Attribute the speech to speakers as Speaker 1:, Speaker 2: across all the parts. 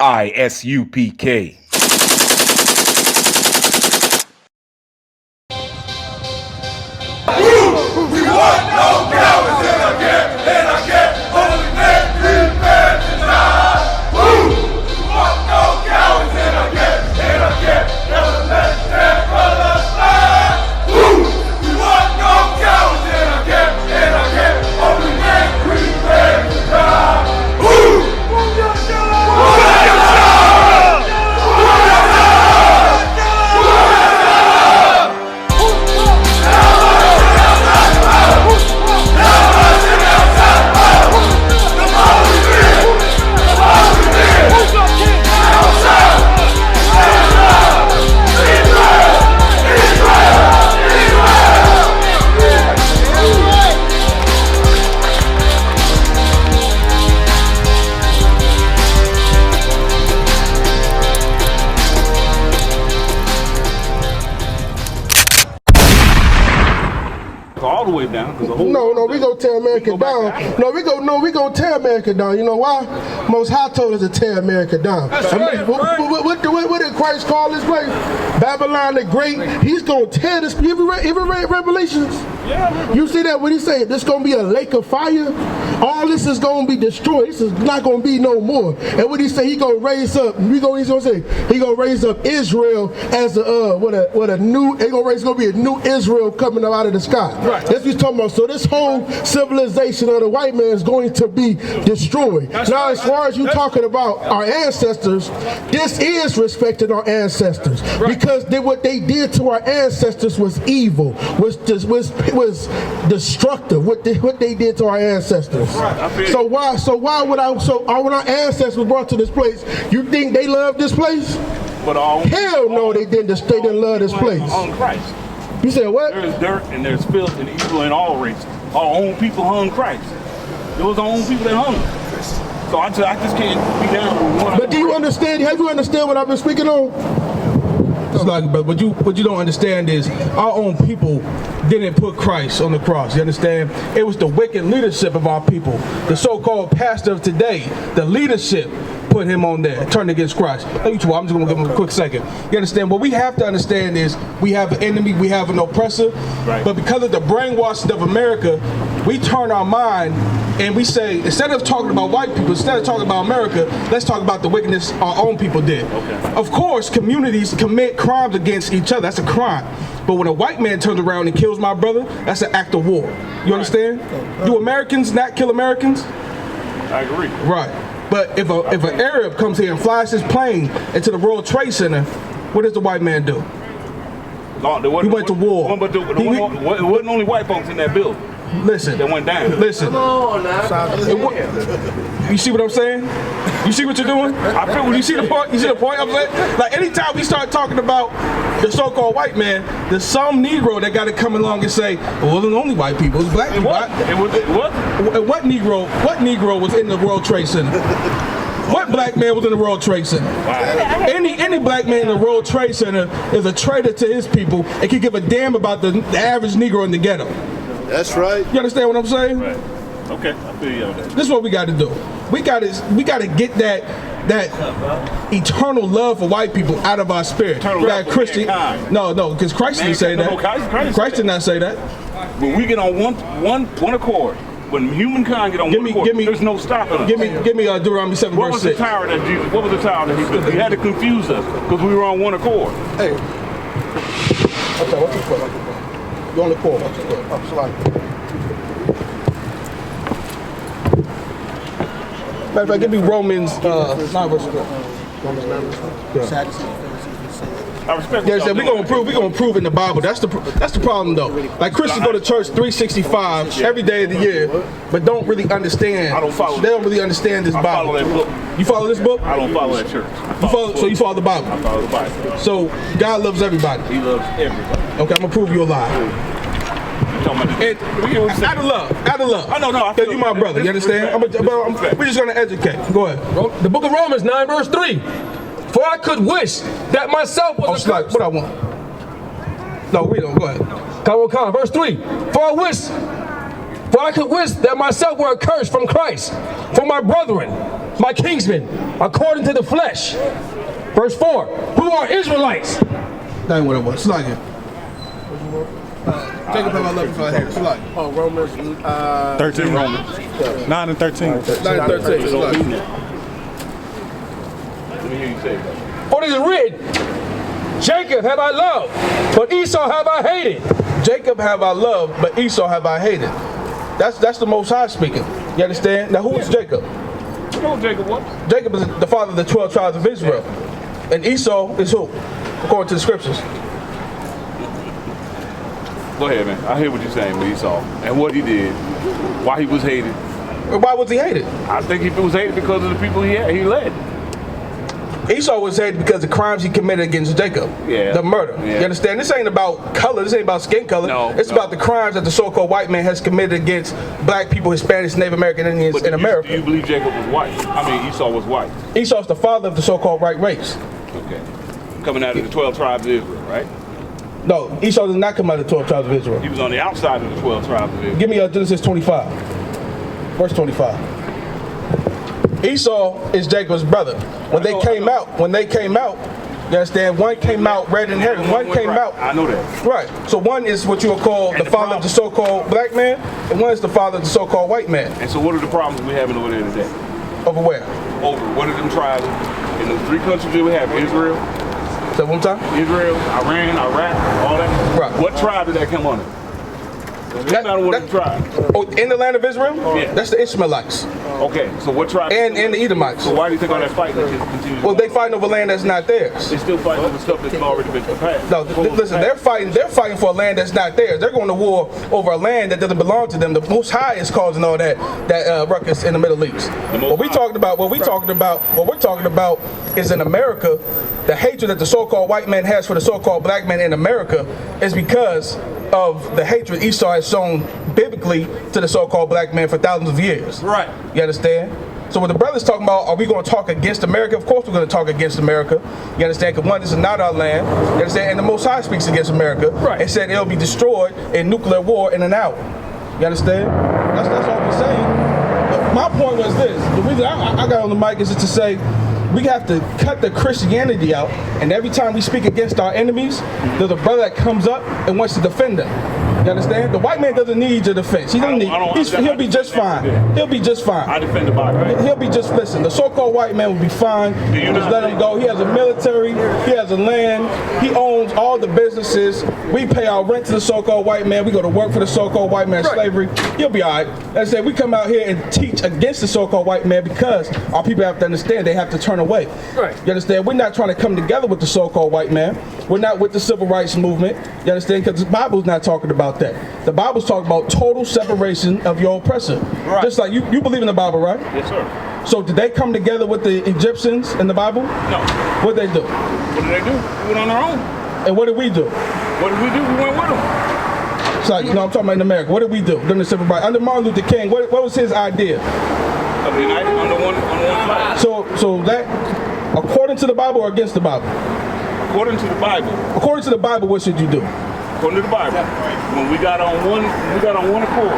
Speaker 1: ISUPK.
Speaker 2: We want no cowards in our camp, in our camp. Only men prepare to die. We want no cowards in our camp, in our camp. Never let their brothers die. We want no cowards in our camp, in our camp. Only men prepare to die.
Speaker 3: All the way down.
Speaker 4: No, we gonna tear America down. We gonna tear America down. You know why? Most High told us to tear America down. What did Christ call this place? Babylon the Great. He's gonna tear this. You ever read Revelations?
Speaker 3: Yeah.
Speaker 4: You see that when he said this gonna be a lake of fire? All this is gonna be destroyed. This is not gonna be no more. And what he say? He gonna raise up. He's gonna say he gonna raise up Israel as a new. It's gonna be a new Israel coming up out of the sky.
Speaker 3: Right.
Speaker 4: That's what he's talking about. So this whole civilization of the white man is going to be destroyed. Now, as far as you talking about our ancestors, this is respecting our ancestors because what they did to our ancestors was evil, was destructive. What they did to our ancestors. So why would when our ancestors were brought to this place, you think they loved this place? Hell no, they didn't. They didn't love this place.
Speaker 3: On Christ.
Speaker 4: You said what?
Speaker 3: There's dirt and there's filth and evil in all races. Our own people hung Christ. It was our own people that hung him. So I just can't be down with one.
Speaker 4: But do you understand? Have you understand what I've been speaking on?
Speaker 5: It's like, but what you don't understand is our own people didn't put Christ on the cross. You understand? It was the wicked leadership of our people, the so-called pastor of today, the leadership put him on there, turned against Christ. I'm just going to give him a quick second. You understand? What we have to understand is we have an enemy, we have an oppressor, but because of the brainwashing of America, we turn our mind and we say, instead of talking about white people, instead of talking about America, let's talk about the wickedness our own people did. Of course, communities commit crimes against each other. That's a crime. But when a white man turns around and kills my brother, that's an act of war. You understand? Do Americans not kill Americans?
Speaker 3: I agree.
Speaker 5: Right. But if an Arab comes here and flies his plane into the World Trade Center, what does the white man do? He went to war.
Speaker 3: But it wasn't only white folks in that building.
Speaker 5: Listen.
Speaker 3: That went down.
Speaker 5: Listen.
Speaker 2: Come on now.
Speaker 5: You see what I'm saying? You see what you're doing? I feel when you see the point. You see the point I'm saying? Like anytime we start talking about the so-called white man, there's some Negro that got to come along and say, well, it wasn't only white people, it was black people. What Negro was in the World Trade Center? What black man was in the World Trade Center? Any black man in the World Trade Center is a traitor to his people and can give a damn about the average Negro in the ghetto.
Speaker 2: That's right.
Speaker 5: You understand what I'm saying?
Speaker 3: Right. Okay, I feel you on that.
Speaker 5: This is what we got to do. We got to get that eternal love for white people out of our spirit. That Christian, no, because Christ didn't say that. Christ did not say that.
Speaker 3: When we get on one accord, when humankind get on one accord, there's no stopping us.
Speaker 5: Give me Deuteronomy 7 verse 6.
Speaker 3: What was the tower that he built? He had to confuse us because we were on one accord.
Speaker 4: Hey. Okay, what's your foot? You're on the court. What's your foot? Oh, slide.
Speaker 5: Matter of fact, give me Romans 9 verse 4.
Speaker 4: Romans 9 verse 4.
Speaker 3: I respect.
Speaker 5: Yeah, we're gonna prove in the Bible. That's the problem though. Like Christians go to church 365 every day of the year, but don't really understand.
Speaker 3: I don't follow.
Speaker 5: They don't really understand this Bible.
Speaker 3: I follow that book.
Speaker 5: You follow this book?
Speaker 3: I don't follow that church.
Speaker 5: So you follow the Bible?
Speaker 3: I follow the Bible.
Speaker 5: So God loves everybody.
Speaker 3: He loves everybody.
Speaker 5: Okay, I'm gonna prove you a lie. Out of love.
Speaker 3: Oh, no.
Speaker 5: Because you my brother, you understand? We're just gonna educate. Go ahead.
Speaker 6: The book of Romans 9 verse 3. For I could wish that myself was
Speaker 5: like what I want. No, we don't. Go ahead.
Speaker 6: Come on. Verse 3. For I could wish that myself were accursed from Christ, for my brethren, my kinsmen, according to the flesh. Verse 4, who are Israelites?
Speaker 5: That ain't what it was. Slide it. Jacob have I loved before I hated. Slide.
Speaker 1: Oh, Romans
Speaker 2: 13. Romans. 9 and 13.
Speaker 5: 9 and 13. Slide.
Speaker 3: Let me hear you say that.
Speaker 6: For it is written, Jacob have I loved, but Esau have I hated.
Speaker 5: Jacob have I loved, but Esau have I hated. That's the Most High speaking. You understand? Now who is Jacob?
Speaker 3: You know what Jacob was?
Speaker 5: Jacob is the father of the 12 tribes of Israel. And Esau is who? According to the scriptures.
Speaker 3: Go ahead, man. I hear what you're saying with Esau and what he did, why he was hated.
Speaker 5: Why was he hated?
Speaker 3: I think he was hated because of the people he led.
Speaker 5: Esau was hated because of the crimes he committed against Jacob.
Speaker 3: Yeah.
Speaker 5: The murder.
Speaker 3: Yeah.
Speaker 5: You understand? This ain't about color. This ain't about skin color.
Speaker 3: No,
Speaker 5: it's about the crimes that the so-called white man has committed against black people, Hispanics, Native American Indians in America.
Speaker 3: Do you believe Jacob was white? I mean, Esau was white.
Speaker 5: Esau's the father of the so-called white race.
Speaker 3: Okay. Coming out of the 12 tribes of Israel, right?
Speaker 5: No, Esau does not come out of the 12 tribes of Israel.
Speaker 3: He was on the outside of the 12 tribes of Israel.
Speaker 5: Give me Genesis 25, verse 25. Esau is Jacob's brother. When they came out, you understand, one came out red and hairy, one came out.
Speaker 3: I know that.
Speaker 5: Right. So one is what you would call the father of the so-called black man, and one is the father of the so-called white man.
Speaker 3: And so what are the problems we having over there today?
Speaker 5: Over where?
Speaker 3: Over what are them tribes in the three countries that we have? Israel,
Speaker 5: Say one time?
Speaker 3: Israel, Iran, Iraq, all that.
Speaker 5: Right.
Speaker 3: What tribe did that come under? That's not one of the tribes.
Speaker 5: Oh, in the land of Israel?
Speaker 3: Yeah.
Speaker 5: That's the Ishmaelites.
Speaker 3: Okay, so what tribe?
Speaker 5: And the Edomites.
Speaker 3: So why do you think all that fighting continues?
Speaker 5: Well, they fighting over land that's not theirs.
Speaker 3: They still fighting over stuff that's already been passed.
Speaker 5: No, listen, they're fighting for a land that's not theirs. They're going to war over a land that doesn't belong to them. The Most High is causing all that ruckus in the Middle East. What we're talking about is in America, the hatred that the so-called white man has for the so-called black man in America is because of the hatred Esau has shown biblically to the so-called black man for thousands of years.
Speaker 3: Right.
Speaker 5: You understand? So what the brother's talking about, are we going to talk against America? Of course we're going to talk against America. You understand? Because one, this is not our land. You understand? And the Most High speaks against America.
Speaker 6: Right.
Speaker 5: And said it'll be destroyed in nuclear war in an hour. You understand? That's all we're saying. But my point was this. The reason I got on the mic is just to say, we have to cut the Christianity out, and every time we speak against our enemies, there's a brother that comes up and wants to defend them. You understand? The white man doesn't need your defense. He doesn't need. He'll be just fine. He'll be just fine.
Speaker 3: I defend the Bible, right?
Speaker 5: He'll be just, listen, the so-called white man will be fine. Just let him go. He has a military. He has a land. He owns all the businesses. We pay our rent to the so-called white man. We go to work for the so-called white man, slavery. He'll be all right. As I said, we come out here and teach against the so-called white man because our people have to understand they have to turn away.
Speaker 6: Right.
Speaker 5: You understand? We're not trying to come together with the so-called white man. We're not with the civil rights movement. You understand? Because the Bible's not talking about that. The Bible's talking about total separation of your oppressor.
Speaker 3: Right.
Speaker 5: Just like you believe in the Bible, right?
Speaker 3: Yes, sir.
Speaker 5: So did they come together with the Egyptians in the Bible?
Speaker 3: No.
Speaker 5: What did they do?
Speaker 3: What did they do? They went on their own.
Speaker 5: And what did we do?
Speaker 3: What did we do? We went with them.
Speaker 5: So, I'm talking about in America. What did we do during the civil rights? Under Martin Luther King, what was his idea?
Speaker 3: Of united under one flag.
Speaker 5: So that, according to the Bible or against the Bible?
Speaker 3: According to the Bible.
Speaker 5: According to the Bible, what should you do?
Speaker 3: According to the Bible. When we got on one accord.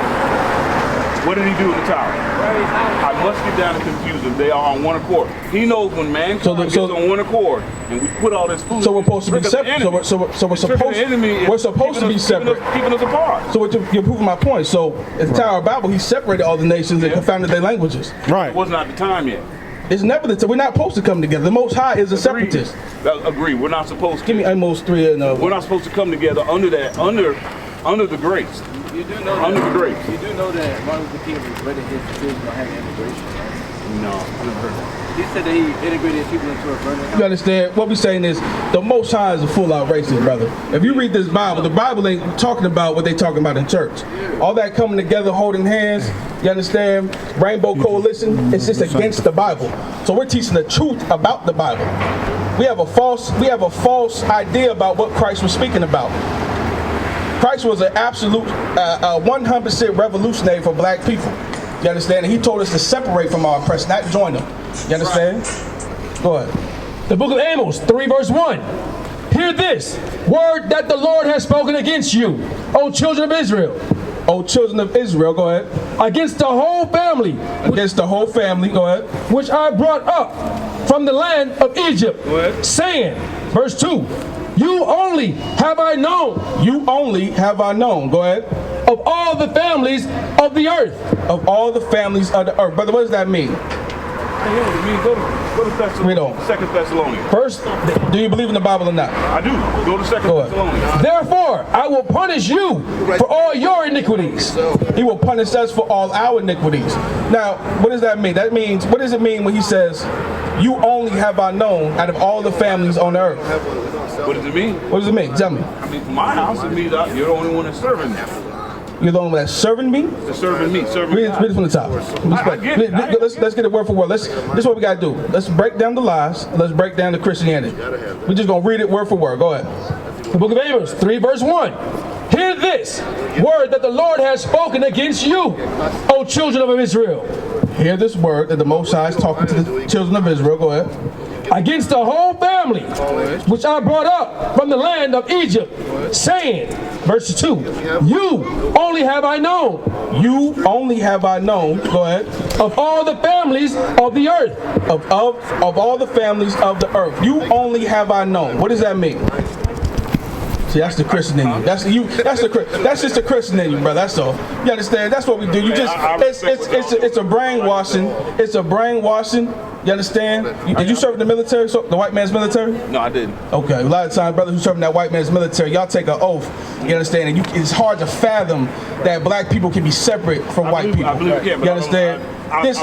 Speaker 3: What did he do in the tower? I must get down and confuse them. They are on one accord. He knows when mankind gets on one accord and we put all this food.
Speaker 5: So we're supposed to be separate. So we're supposed to be separate.
Speaker 3: Keeping us apart.
Speaker 5: So you're proving my point. So in the Tower of Babel, he separated all the nations and confounded their languages.
Speaker 2: Right.
Speaker 3: It was not the time yet.
Speaker 5: It's never the time. We're not supposed to come together. The Most High is a separatist.
Speaker 3: Agree. We're not supposed to.
Speaker 5: Give me Amos 3 and
Speaker 3: We're not supposed to come together under the grace.
Speaker 1: You do know
Speaker 3: Under the grace.
Speaker 1: You do know that Martin Luther King regretted his decision on having integration, right?
Speaker 3: No, I never heard that.
Speaker 1: He said that he integrated people into a burning house.
Speaker 5: You understand? What we're saying is the Most High is a full-out racist, brother. If you read this Bible, the Bible ain't talking about what they talking about in church. All that coming together, holding hands, you understand? Rainbow Coalition, it's just against the Bible. So we're teaching the truth about the Bible. We have a false idea about what Christ was speaking about. Christ was an absolute 100% revolutionary for black people. You understand? And he told us to separate from our oppressors, not join them. You understand? Go ahead.
Speaker 6: The book of Amos 3 verse 1. Hear this word that the Lord has spoken against you, O children of Israel.
Speaker 5: O children of Israel, go ahead.
Speaker 6: Against the whole family.
Speaker 5: Against the whole family, go ahead.
Speaker 6: Which I brought up from the land of Egypt.
Speaker 5: Go ahead.
Speaker 6: Saying, verse 2, you only have I known.
Speaker 5: You only have I known. Go ahead.
Speaker 6: Of all the families of the earth.
Speaker 5: Of all the families of the earth. Brother, what does that mean?
Speaker 3: Go to Thessalonians. 2 Thessalonians.
Speaker 5: First, do you believe in the Bible or not?
Speaker 3: I do. Go to 2 Thessalonians.
Speaker 6: Therefore, I will punish you for all your iniquities.
Speaker 5: He will punish us for all our iniquities. Now, what does that mean? That means, what does it mean when he says, you only have I known out of all the families on the earth?
Speaker 3: What does it mean?
Speaker 5: What does it mean? Tell me.
Speaker 3: I mean, for my house, it means you're the only one that's serving me.
Speaker 5: You're the only one that's serving me?
Speaker 3: That's serving me. Serving
Speaker 5: Read it from the top. Let's get it word for word. This is what we got to do. Let's break down the lies. Let's break down the Christianity. We're just going to read it word for word. Go ahead.
Speaker 6: The book of Amos, 3 verse 1. Hear this word that the Lord has spoken against you, O children of Israel.
Speaker 5: Hear this word that the Most High is talking to the children of Israel. Go ahead.
Speaker 6: Against the whole family, which I brought up from the land of Egypt, saying, verse 2, you only have I known.
Speaker 5: You only have I known. Go ahead.
Speaker 6: Of all the families of the earth.
Speaker 5: Of all the families of the earth. You only have I known. What does that mean? See, that's the Christian in you. That's just the Christian in you, brother. That's all. You understand? That's what we do. You just it's a brainwashing. It's a brainwashing. You understand? Did you serve in the military, the white man's military?
Speaker 3: No, I didn't.
Speaker 5: Okay. A lot of times, brothers who serve in that white man's military, y'all take an oath. You understand? And it's hard to fathom that black people can be separate from white people.
Speaker 3: I believe you can, but
Speaker 5: you understand?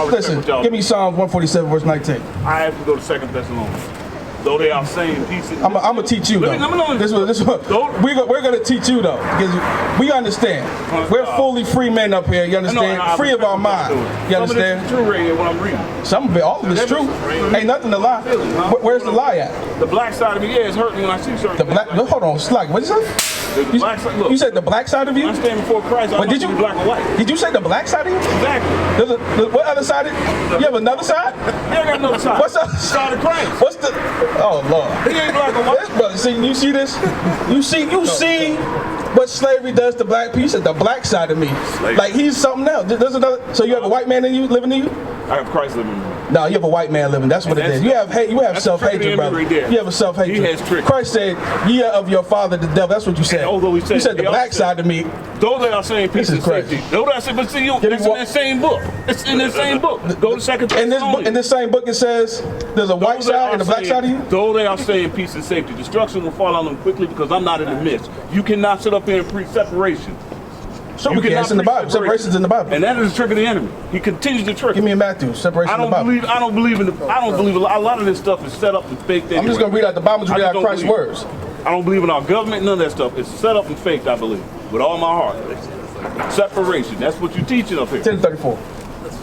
Speaker 5: Listen, give me Psalms 147, verse 19.
Speaker 3: I have to go to 2 Thessalonians. Though they are saying pieces.
Speaker 5: I'm gonna teach you though. We're gonna teach you though, because we understand. We're fully free men up here. You understand? Free of our mind. You understand?
Speaker 3: Some of it's true right here when I'm reading.
Speaker 5: Some of it, all of it's true. Ain't nothing to lie. Where's the lie at?
Speaker 3: The black side of me, yeah, it's hurting when I see certain.
Speaker 5: The black. Hold on, Slack. What did you say? You said the black side of you?
Speaker 3: I stand before Christ. I
Speaker 5: did you
Speaker 3: be black or white?
Speaker 5: Did you say the black side of you?
Speaker 3: Exactly.
Speaker 5: What other side? You have another side?
Speaker 3: Yeah, I got another side.
Speaker 5: What's the
Speaker 3: side of Christ?
Speaker 5: What's the? Oh Lord.
Speaker 3: He ain't black or white.
Speaker 5: This brother, see, you see this? You see what slavery does to black people? You said the black side of me. Slavery. Like he's something else. There's another. So you have a white man in you, living in you?
Speaker 3: I have Christ living in me.
Speaker 5: No, you have a white man living. That's what it is. You have hate. You have self-hatred, brother. You have a self-hatred.
Speaker 3: He has tricked.
Speaker 5: Christ said, "Ye are of your father the devil." That's what you said.
Speaker 3: And although he said,
Speaker 5: you said the black side of me.
Speaker 3: Those that are saying peace and safety. Those that are saying, but see, it's in that same book. It's in the same book. Go to 2 Thessalonians.
Speaker 5: In this same book, it says there's a white side and a black side of you.
Speaker 3: Though they are saying peace and safety, destruction will fall on them quickly because I'm not in the midst. You cannot sit up here and preach separation.
Speaker 5: So we can. It's in the Bible. Separation's in the Bible.
Speaker 3: And that is the trick of the enemy. He continues to trick.
Speaker 5: Give me a Matthew. Separation in the Bible.
Speaker 3: I don't believe a lot of this stuff is set up and faked. Anyway.
Speaker 5: I'm just gonna read out the Bible. Read out Christ's words.
Speaker 3: I don't believe in our government. None of that stuff. It's set up and faked. I believe with all my heart. Separation. That's what you're teaching up here.
Speaker 5: 10:34.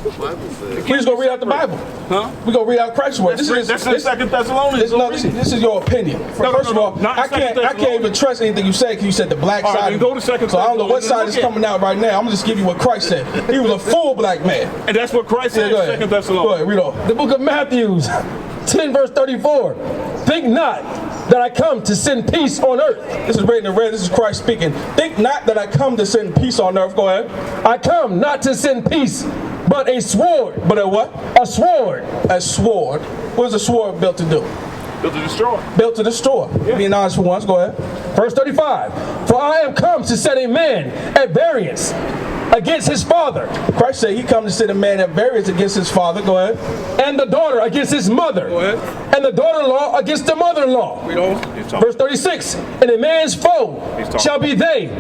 Speaker 5: We're just gonna read out the Bible.
Speaker 3: Huh?
Speaker 5: We're gonna read out Christ's word.
Speaker 3: That's in 2 Thessalonians.
Speaker 5: This is your opinion. First of all, I can't even trust anything you say because you said the black side.
Speaker 3: Go to 2
Speaker 5: So I don't know what side is coming out right now. I'm gonna just give you what Christ said. He was a full black man.
Speaker 3: And that's what Christ said in 2 Thessalonians.
Speaker 5: Go ahead, read on.
Speaker 6: The book of Matthew, 10 verse 34. Think not that I come to send peace on earth.
Speaker 5: This is written in red. This is Christ speaking. Think not that I come to send peace on earth. Go ahead.
Speaker 6: I come not to send peace, but a sword.
Speaker 5: But a what?
Speaker 6: A sword.
Speaker 5: A sword. What is a sword built to do?
Speaker 3: Built to destroy.
Speaker 5: Built to destroy. Yeah. Being honest for once. Go ahead.
Speaker 6: Verse 35. For I am come to set a man at variance against his father.
Speaker 5: Christ said he come to set a man at variance against his father. Go ahead.
Speaker 6: And the daughter against his mother.
Speaker 5: Go ahead.
Speaker 6: And the daughter-in-law against the mother-in-law. Verse 36. And a man's foe shall be they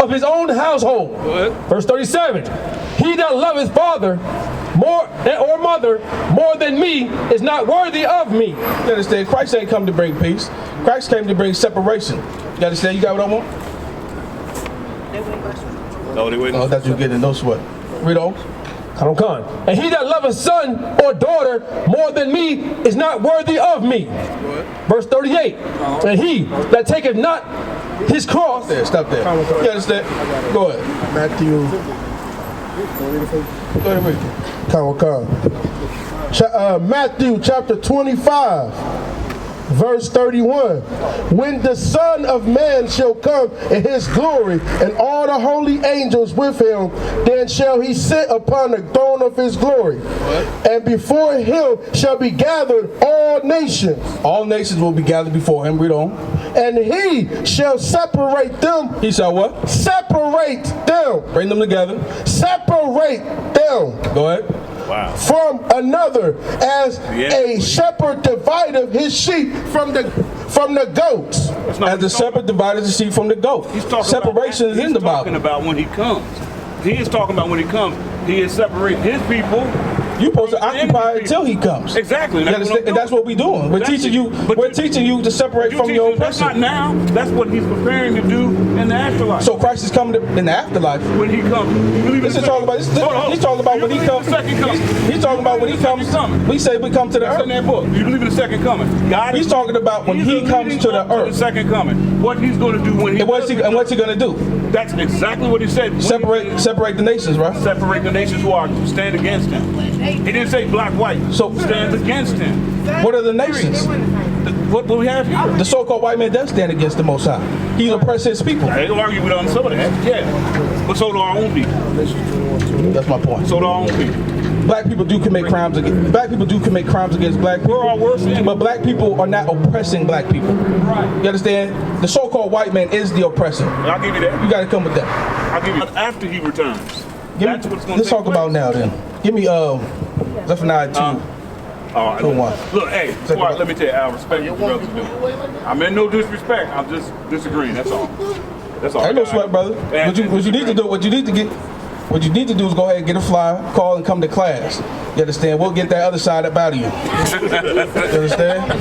Speaker 6: of his own household.
Speaker 5: Go ahead.
Speaker 6: Verse 37. He that loveth father more or mother more than me is not worthy of me.
Speaker 5: You understand? Christ ain't come to bring peace. Christ came to bring separation. You understand? You got what I want?
Speaker 3: No, they wouldn't.
Speaker 5: Oh, that's you getting no sweat. Read on.
Speaker 6: Come on. And he that loveth son or daughter more than me is not worthy of me. Verse 38. And he that taketh not his cross.
Speaker 5: Stop there. You understand? Go ahead.
Speaker 4: Matthew.
Speaker 5: Go ahead, read.
Speaker 4: Matthew chapter 25, Verse 31, when the Son of Man shall come in his glory, and all the holy angels with him, then shall he sit upon the throne of his glory. And before him shall be gathered all nations.
Speaker 5: All nations will be gathered before him. Read on.
Speaker 4: And he shall separate them.
Speaker 5: He shall what?
Speaker 4: Separate them.
Speaker 5: Bring them together.
Speaker 4: Separate them.
Speaker 5: Go ahead.
Speaker 3: Wow.
Speaker 4: From another, as a shepherd divideth his sheep from the goats.
Speaker 5: As the shepherd divided the sheep from the goat. Separation is in the Bible.
Speaker 3: He's talking about when he comes. He is talking about when he comes. He is separating his people.
Speaker 5: You're supposed to occupy until he comes.
Speaker 3: Exactly.
Speaker 5: And that's what we're doing. We're teaching you. We're teaching you to separate from your
Speaker 3: That's not
Speaker 5: oppression.
Speaker 3: now. That's what he's preparing to do in the afterlife.
Speaker 5: So Christ is coming in the afterlife.
Speaker 3: When he comes, you believe
Speaker 5: This is talking about. He's talking about when he comes. He's talking about when he comes. We say we come to the
Speaker 3: That's in that
Speaker 5: earth.
Speaker 3: book. You believe in the second coming. God
Speaker 5: He's
Speaker 3: is,
Speaker 5: talking about when
Speaker 3: he's
Speaker 5: he comes to the
Speaker 3: the
Speaker 5: earth.
Speaker 3: second coming. What he's going to do when he
Speaker 5: And what's he going to do?
Speaker 3: That's exactly what he said.
Speaker 5: Separate the nations, right?
Speaker 3: Separate the nations who are stand against him. He didn't say black, white.
Speaker 5: So
Speaker 3: Stands against him.
Speaker 5: what are the nations?
Speaker 3: What we have here?
Speaker 5: The so-called white man does stand against the Most High. He oppresses his people.
Speaker 3: I ain't gonna argue with some of that. Yeah. But so do our own people.
Speaker 5: That's my point.
Speaker 3: So do our own people.
Speaker 5: Black people do commit crimes against black people against black people.
Speaker 3: We're our worst enemy.
Speaker 5: But black people are not oppressing black people.
Speaker 3: Right.
Speaker 5: You understand? The so-called white man is the oppressor.
Speaker 3: I'll give you that.
Speaker 5: You got to come with that.
Speaker 3: I'll give you that. After he returns. That's what's going to
Speaker 5: Let's talk about now then. Give me Zephaniah 2.
Speaker 3: All right.
Speaker 5: Go on.
Speaker 3: Look, hey, let me tell you, I respect what your brothers do. I meant no disrespect. I'm just disagreeing. That's all. That's all.
Speaker 5: Ain't no sweat, brother. What you need to do, what you need to do is go ahead and get a flyer, call, and come to class. You understand? We'll get that other side up out of you. You understand?